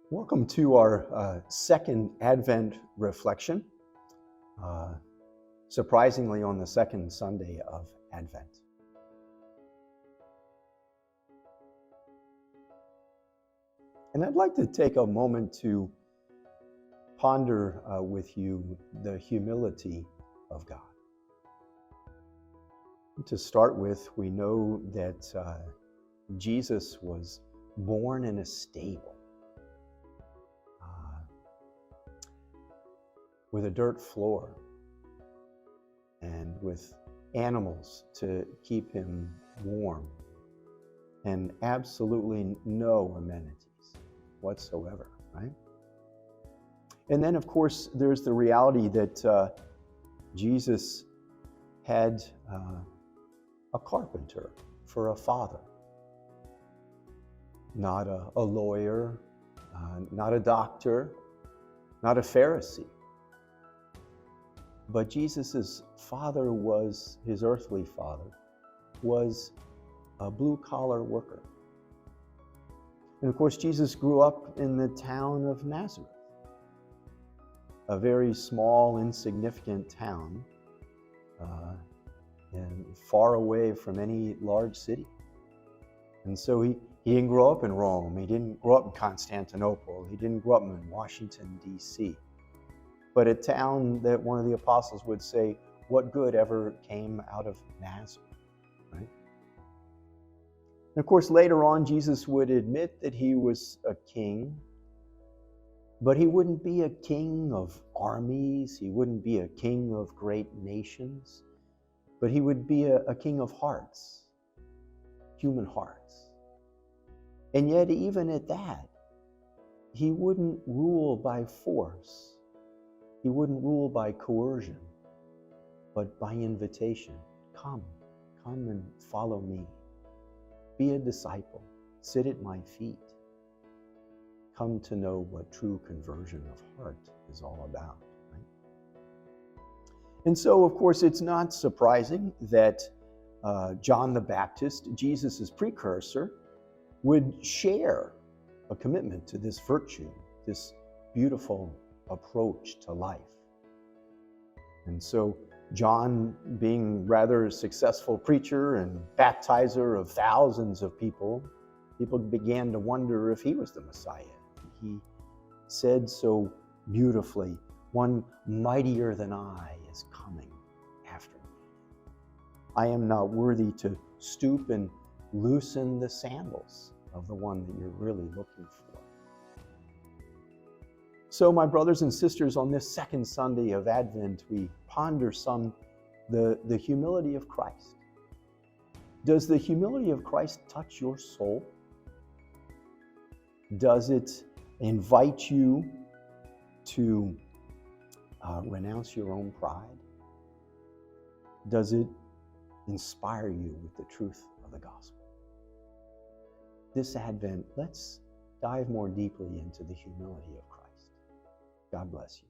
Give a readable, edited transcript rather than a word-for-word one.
Welcome to our second Advent reflection, surprisingly on the second Sunday of Advent. And I'd like to take a moment to ponder with you the humility of God. To start with, we know that Jesus was born in a stable. With a dirt floor and with animals to keep him warm and absolutely no amenities whatsoever, right? And then, of course, there's the reality that Jesus had a carpenter for a father, not a lawyer, not a doctor, not a Pharisee. But Jesus' father was, his earthly father, was a blue-collar worker. And of course, Jesus grew up in the town of Nazareth, a very small, insignificant town, and far away from any large city. And so he didn't grow up in Rome, he didn't grow up in Constantinople, he didn't grow up in Washington, D.C., but a town that one of the apostles would say, what good ever came out of Nazareth, right? And of course, later on, Jesus would admit that he was a king, but he wouldn't be a king of armies, he wouldn't be a king of great nations, but he would be a king of hearts, human hearts. And yet, even at that, he wouldn't rule by force. He wouldn't rule by coercion, but by invitation. Come and follow me. Be a disciple. Sit at my feet. Come to know what true conversion of heart is all about. Right? And so, of course, it's not surprising that John the Baptist, Jesus' precursor, would share a commitment to this virtue, this beautiful approach to life. And so John, being rather a successful preacher and baptizer of thousands of people began to wonder if he was the Messiah. He said so beautifully, one mightier than I is coming after me. I am not worthy to stoop and loosen the sandals of the one that you're really looking for. So, my brothers and sisters, on this second Sunday of Advent, we ponder the humility of Christ. Does the humility of Christ touch your soul? Does it invite you to renounce your own pride? Does it inspire you with the truth of the gospel? This Advent, let's dive more deeply into the humility of Christ. God bless you.